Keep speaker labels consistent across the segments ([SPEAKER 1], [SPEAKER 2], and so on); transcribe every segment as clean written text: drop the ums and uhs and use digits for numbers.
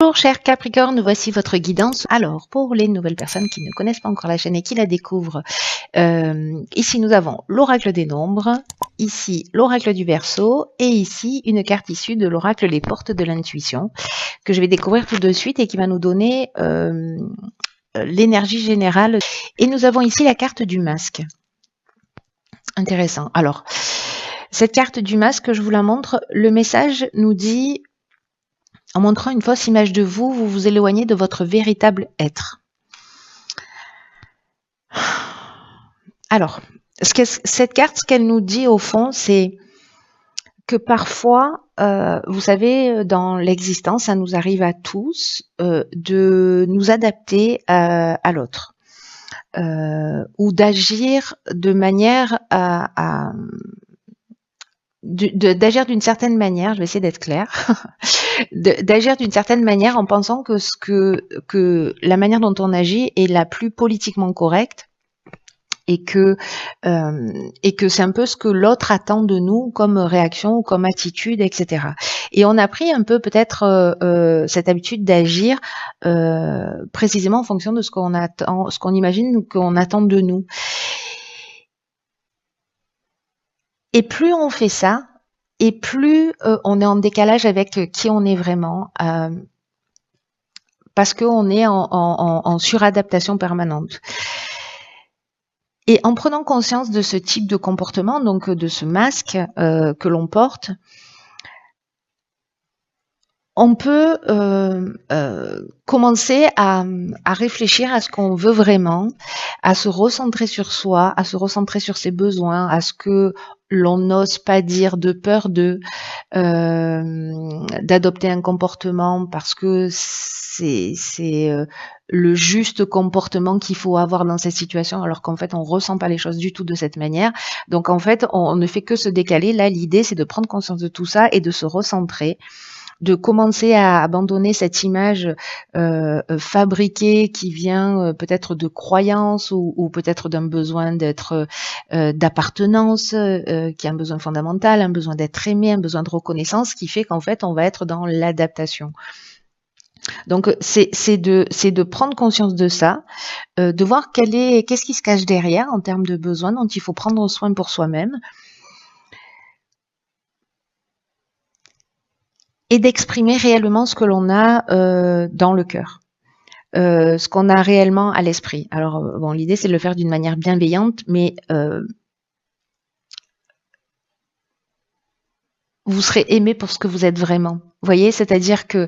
[SPEAKER 1] Bonjour chers Capricorne, voici votre guidance. Alors, pour les nouvelles personnes qui ne connaissent pas encore la chaîne et qui la découvrent, ici nous avons l'oracle des nombres, ici l'oracle du Verseau et ici une carte issue de l'oracle des portes de l'intuition que je vais découvrir tout de suite et qui va nous donner l'énergie générale. Et nous avons ici la carte du masque. Intéressant. Alors, cette carte du masque, je vous la montre. Le message nous dit... En montrant une fausse image de vous, vous vous éloignez de votre véritable être. Alors, cette carte, ce qu'elle nous dit au fond, c'est que parfois, vous savez, dans l'existence, ça nous arrive à tous de nous adapter à l'autre. Ou d'agir de manière d'agir d'une certaine manière, je vais essayer d'être claire, d'agir d'une certaine manière en pensant que la manière dont on agit est la plus politiquement correcte et que c'est un peu ce que l'autre attend de nous comme réaction ou comme attitude, etc. Et on a pris un peu peut-être cette habitude d'agir précisément en fonction de ce qu'on attend, ce qu'on imagine ou qu'on attend de nous. Et plus on fait ça, et plus on est en décalage avec qui on est vraiment, parce qu'on est en suradaptation permanente. Et en prenant conscience de ce type de comportement, donc de ce masque que l'on porte, on peut commencer à réfléchir à ce qu'on veut vraiment, à se recentrer sur soi, à se recentrer sur ses besoins, à ce que l'on n'ose pas dire de peur d'adopter un comportement parce que c'est le juste comportement qu'il faut avoir dans cette situation, alors qu'en fait on ressent pas les choses du tout de cette manière. Donc en fait on ne fait que se décaler. Là l'idée c'est de prendre conscience de tout ça et de se recentrer, de commencer à abandonner cette image fabriquée qui vient peut-être de croyances ou peut-être d'un besoin d'être d'appartenance, qui est un besoin fondamental, un besoin d'être aimé, un besoin de reconnaissance, qui fait qu'en fait on va être dans l'adaptation. Donc c'est de prendre conscience de ça, de voir qu'est-ce qui se cache derrière en termes de besoins dont il faut prendre soin pour soi-même, et d'exprimer réellement ce que l'on a dans le cœur, ce qu'on a réellement à l'esprit. Alors bon, l'idée c'est de le faire d'une manière bienveillante, mais vous serez aimé pour ce que vous êtes vraiment. Vous voyez, c'est-à-dire que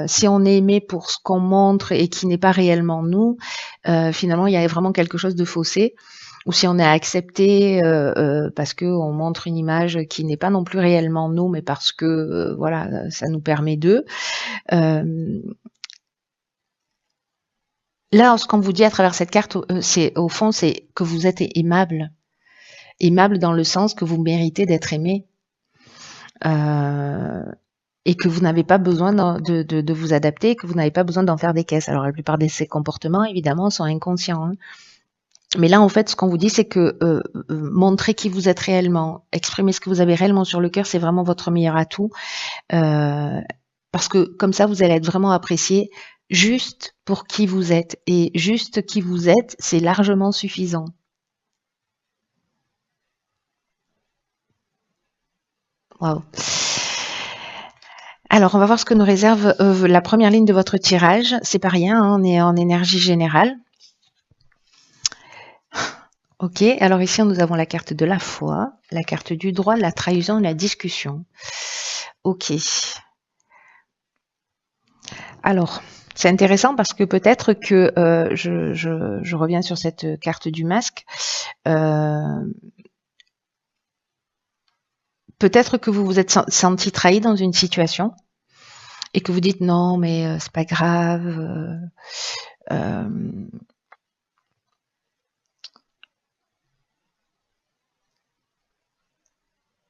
[SPEAKER 1] si on est aimé pour ce qu'on montre et qui n'est pas réellement nous, finalement il y a vraiment quelque chose de faussé. Ou si on est accepté parce que on montre une image qui n'est pas non plus réellement nous, mais parce que voilà, ça nous permet d'eux. Là, ce qu'on vous dit à travers cette carte, c'est au fond, c'est que vous êtes aimable. Aimable dans le sens que vous méritez d'être aimé. Et que vous n'avez pas besoin de vous adapter, que vous n'avez pas besoin d'en faire des caisses. Alors la plupart de ces comportements, évidemment, sont inconscients. Hein. Mais là, en fait, ce qu'on vous dit, c'est que montrer qui vous êtes réellement, exprimer ce que vous avez réellement sur le cœur, c'est vraiment votre meilleur atout. Parce que comme ça, vous allez être vraiment apprécié juste pour qui vous êtes. Et juste qui vous êtes, c'est largement suffisant. Waouh. Alors, on va voir ce que nous réserve la première ligne de votre tirage. C'est pas rien, hein, on est en énergie générale. Ok, alors ici nous avons la carte de la foi, la carte du droit, la trahison et la discussion. Ok. Alors, c'est intéressant parce que peut-être que je reviens sur cette carte du masque. Peut-être que vous vous êtes senti trahi dans une situation et que vous dites non, mais c'est pas grave.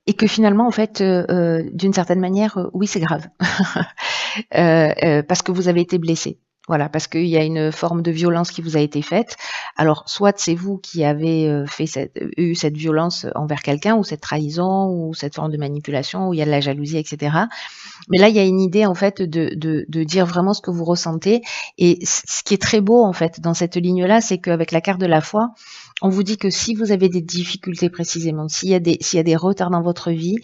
[SPEAKER 1] Et que finalement, en fait, d'une certaine manière, oui, c'est grave. Parce que vous avez été blessé. Voilà, parce qu'il y a une forme de violence qui vous a été faite. Alors, soit c'est vous qui avez eu cette violence envers quelqu'un, ou cette trahison, ou cette forme de manipulation, où il y a de la jalousie, etc. Mais là, il y a une idée en fait de dire vraiment ce que vous ressentez. Et ce qui est très beau en fait dans cette ligne-là, c'est qu'avec la carte de la foi, on vous dit que si vous avez des difficultés précisément, s'il y a des retards dans votre vie,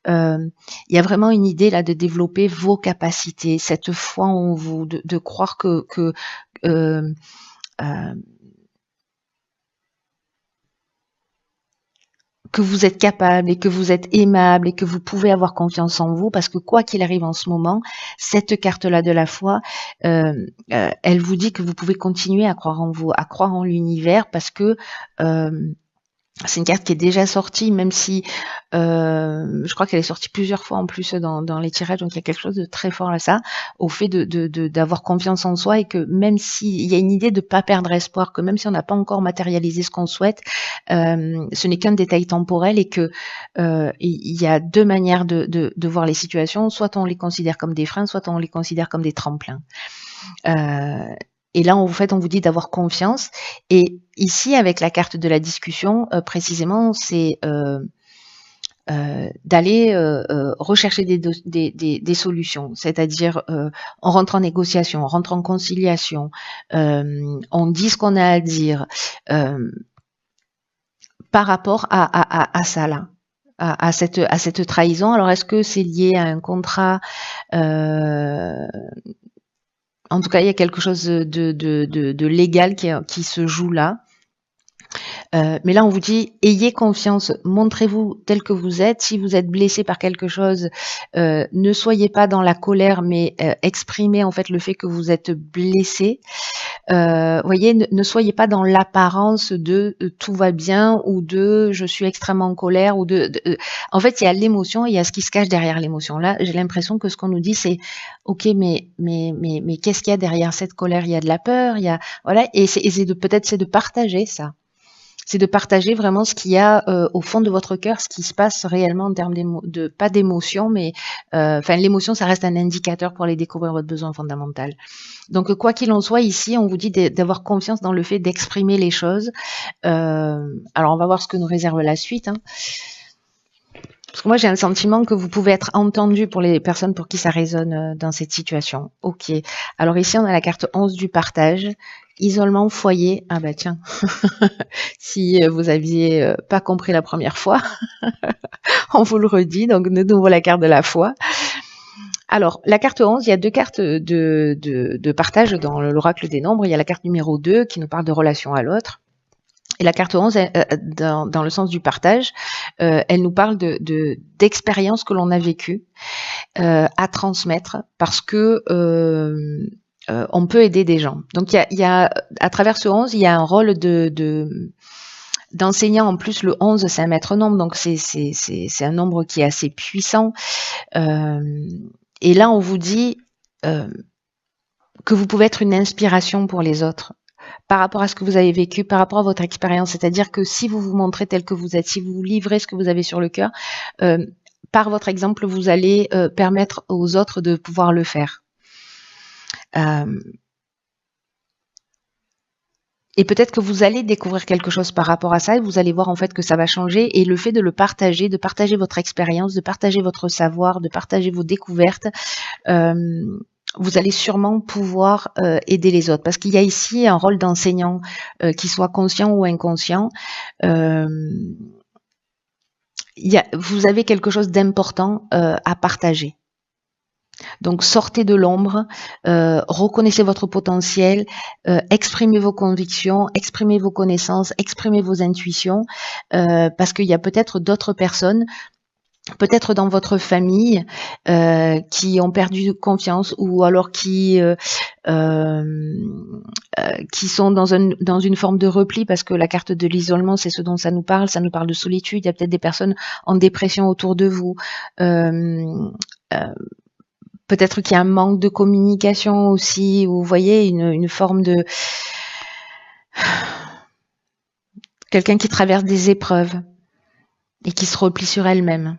[SPEAKER 1] il y a vraiment une idée là de développer vos capacités, cette foi en vous, de croire que euh, euh, que vous êtes capable et que vous êtes aimable et que vous pouvez avoir confiance en vous, parce que quoi qu'il arrive en ce moment, cette carte-là de la foi, elle vous dit que vous pouvez continuer à croire en vous, à croire en l'univers, parce que c'est une carte qui est déjà sortie, même si je crois qu'elle est sortie plusieurs fois en plus dans les tirages, donc il y a quelque chose de très fort à ça, au fait d'avoir confiance en soi, et que même s'il y a une idée de ne pas perdre espoir, que même si on n'a pas encore matérialisé ce qu'on souhaite, ce n'est qu'un détail temporel, et que il y a deux manières de voir les situations, soit on les considère comme des freins, soit on les considère comme des tremplins. Et là, en fait, on vous dit d'avoir confiance. Et ici, avec la carte de la discussion, précisément, c'est d'aller rechercher des solutions. C'est-à-dire, on rentre en négociation, on rentre en conciliation, on dit ce qu'on a à dire par rapport à ça là. À cette trahison. Alors, est-ce que c'est lié à un contrat en tout cas, il y a quelque chose de légal qui se joue là. Mais là, on vous dit, ayez confiance, montrez-vous tel que vous êtes. Si vous êtes blessé par quelque chose, ne soyez pas dans la colère, mais exprimez en fait le fait que vous êtes blessé. Voyez, ne soyez pas dans l'apparence de tout va bien, ou de je suis extrêmement en colère, ou en fait, il y a l'émotion et il y a ce qui se cache derrière l'émotion. Là, j'ai l'impression que ce qu'on nous dit, c'est ok, mais qu'est-ce qu'il y a derrière cette colère? Il y a de la peur, il y a voilà, et peut-être c'est de partager ça. C'est de partager vraiment ce qu'il y a au fond de votre cœur, ce qui se passe réellement en termes pas d'émotion, mais enfin l'émotion, ça reste un indicateur pour aller découvrir votre besoin fondamental. Donc quoi qu'il en soit, ici, on vous dit d'avoir confiance dans le fait d'exprimer les choses. Alors on va voir ce que nous réserve la suite. Hein. Parce que moi, j'ai un sentiment que vous pouvez être entendu pour les personnes pour qui ça résonne dans cette situation. Ok. Alors ici, on a la carte 11 du partage. Isolement, foyer. Ah bah tiens, si vous aviez pas compris la première fois, on vous le redit. Donc, de nouveau la carte de la foi. Alors, la carte 11, il y a deux cartes de partage dans l'oracle des nombres. Il y a la carte numéro 2 qui nous parle de relation à l'autre. Et la carte 11, dans le sens du partage, elle nous parle d'expériences que l'on a vécues à transmettre, parce que on peut aider des gens. Donc, il y a à travers ce 11, il y a un rôle d'enseignant. En plus, le 11, c'est un maître nombre, donc c'est un nombre qui est assez puissant. Et là, on vous dit que vous pouvez être une inspiration pour les autres par rapport à ce que vous avez vécu, par rapport à votre expérience. C'est-à-dire que si vous vous montrez tel que vous êtes, si vous livrez ce que vous avez sur le cœur, par votre exemple, vous allez permettre aux autres de pouvoir le faire. Et peut-être que vous allez découvrir quelque chose par rapport à ça, et vous allez voir en fait que ça va changer, et le fait de le partager, de partager votre expérience, de partager votre savoir, de partager vos découvertes, vous allez sûrement pouvoir aider les autres. Parce qu'il y a ici un rôle d'enseignant, qu'il soit conscient ou inconscient. Vous avez quelque chose d'important à partager. Donc sortez de l'ombre, reconnaissez votre potentiel, exprimez vos convictions, exprimez vos connaissances, exprimez vos intuitions, parce qu'il y a peut-être d'autres personnes, peut-être dans votre famille, qui ont perdu confiance, ou alors qui sont dans une forme de repli, parce que la carte de l'isolement, c'est ce dont ça nous parle de solitude. Il y a peut-être des personnes en dépression autour de vous. Peut-être qu'il y a un manque de communication aussi, ou vous voyez une forme de quelqu'un qui traverse des épreuves et qui se replie sur elle-même.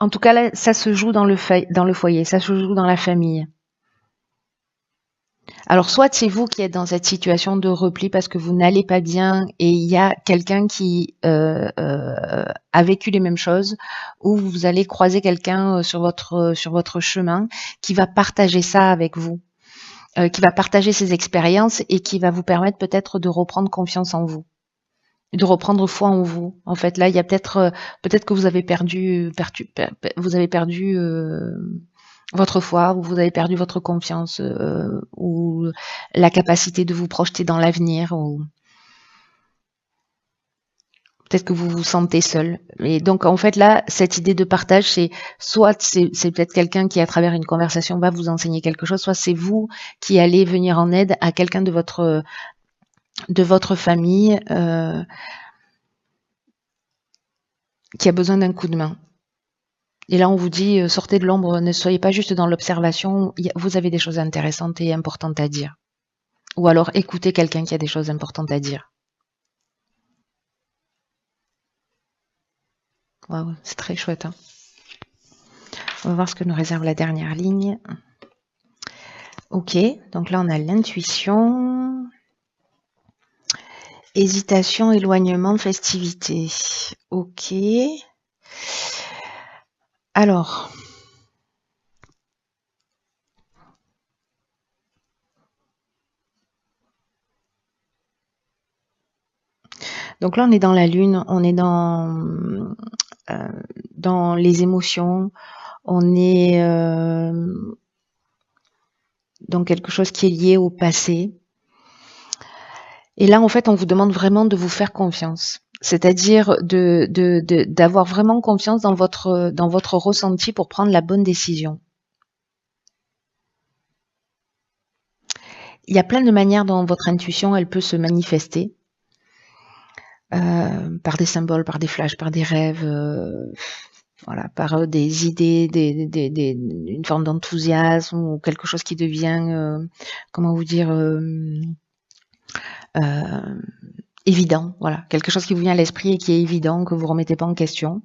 [SPEAKER 1] En tout cas, là, ça se joue dans le foyer, ça se joue dans la famille. Alors, soit c'est vous qui êtes dans cette situation de repli parce que vous n'allez pas bien et il y a quelqu'un qui a vécu les mêmes choses, ou vous allez croiser quelqu'un sur votre chemin qui va partager ça avec vous, qui va partager ses expériences et qui va vous permettre peut-être de reprendre confiance en vous, de reprendre foi en vous. En fait, là, il y a peut-être que vous avez vous avez perdu votre foi, ou vous avez perdu votre confiance, ou la capacité de vous projeter dans l'avenir, ou peut-être que vous vous sentez seul. Et donc, en fait, là, cette idée de partage, c'est peut-être quelqu'un qui, à travers une conversation, va vous enseigner quelque chose, soit c'est vous qui allez venir en aide à quelqu'un de votre famille qui a besoin d'un coup de main. Et là, on vous dit, sortez de l'ombre, ne soyez pas juste dans l'observation, vous avez des choses intéressantes et importantes à dire. Ou alors écoutez quelqu'un qui a des choses importantes à dire. Waouh, c'est très chouette. Hein. On va voir ce que nous réserve la dernière ligne. Ok, donc là on a l'intuition, hésitation, éloignement, festivité. Ok. Alors, donc là on est dans la lune, on est dans les émotions, on est dans quelque chose qui est lié au passé. Et là, en fait, on vous demande vraiment de vous faire confiance. C'est-à-dire d'avoir vraiment confiance dans votre ressenti pour prendre la bonne décision. Il y a plein de manières dont votre intuition, elle peut se manifester. Par des symboles, par des flashs, par des rêves, voilà, par des idées, une forme d'enthousiasme ou quelque chose qui devient, comment vous dire, évident, voilà, quelque chose qui vous vient à l'esprit et qui est évident, que vous remettez pas en question.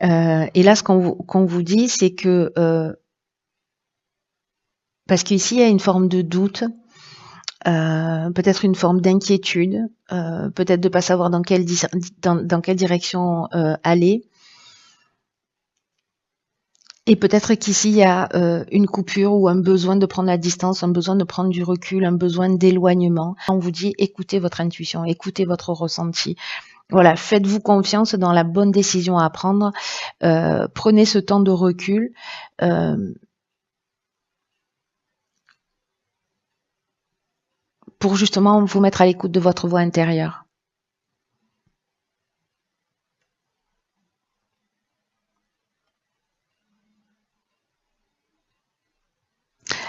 [SPEAKER 1] Et là, ce qu'on vous dit, c'est que parce qu'ici, il y a une forme de doute, peut-être une forme d'inquiétude, peut-être de pas savoir dans quelle direction aller. Et peut-être qu'ici, il y a une coupure ou un besoin de prendre la distance, un besoin de prendre du recul, un besoin d'éloignement. On vous dit, écoutez votre intuition, écoutez votre ressenti. Voilà, faites-vous confiance dans la bonne décision à prendre. Prenez ce temps de recul. Pour justement vous mettre à l'écoute de votre voix intérieure.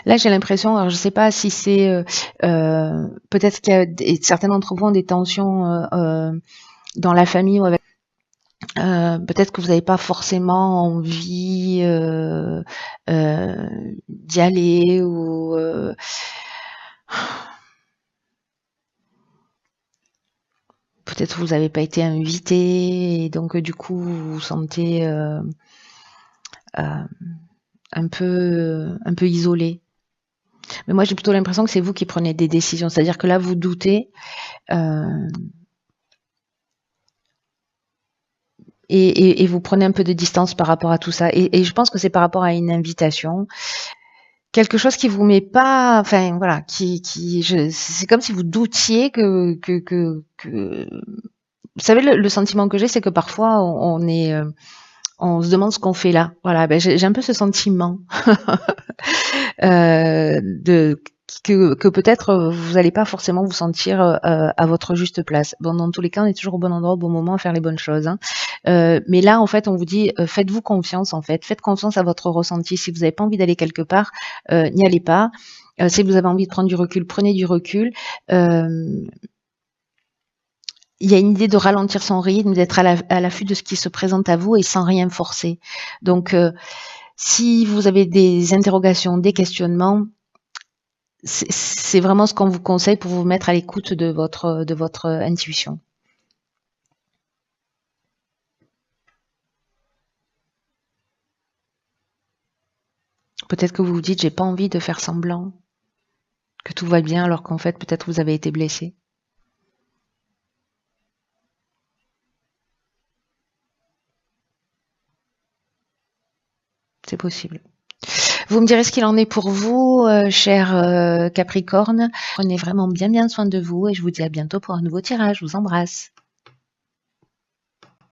[SPEAKER 1] Là, j'ai l'impression, alors je ne sais pas si c'est peut-être qu'il y a certains d'entre vous ont des tensions dans la famille ou avec. Peut-être que vous n'avez pas forcément envie d'y aller ou peut-être vous n'avez pas été invité et donc du coup vous vous sentez un peu isolé. Mais moi j'ai plutôt l'impression que c'est vous qui prenez des décisions, c'est-à-dire que là vous doutez et vous prenez un peu de distance par rapport à tout ça. Et je pense que c'est par rapport à une invitation. Quelque chose qui vous met pas, enfin voilà, c'est comme si vous doutiez que vous savez, le sentiment que j'ai, c'est que parfois on se demande ce qu'on fait là. Voilà, ben j'ai un peu ce sentiment de que peut-être vous n'allez pas forcément vous sentir à votre juste place. Bon, dans tous les cas, on est toujours au bon endroit, au bon moment, à faire les bonnes choses. Hein. Mais là, en fait, on vous dit, faites-vous confiance, en fait. Faites confiance à votre ressenti. Si vous n'avez pas envie d'aller quelque part, n'y allez pas. Si vous avez envie de prendre du recul, prenez du recul. Il y a une idée de ralentir son rythme, d'être à l'affût de ce qui se présente à vous et sans rien forcer. Donc, si vous avez des interrogations, des questionnements, c'est vraiment ce qu'on vous conseille pour vous mettre à l'écoute de votre intuition. Peut-être que vous vous dites: «J'ai pas envie de faire semblant que tout va bien», alors qu'en fait, peut-être vous avez été blessé. C'est possible. Vous me direz ce qu'il en est pour vous, cher, Capricorne. Prenez vraiment bien soin de vous et je vous dis à bientôt pour un nouveau tirage. Je vous embrasse.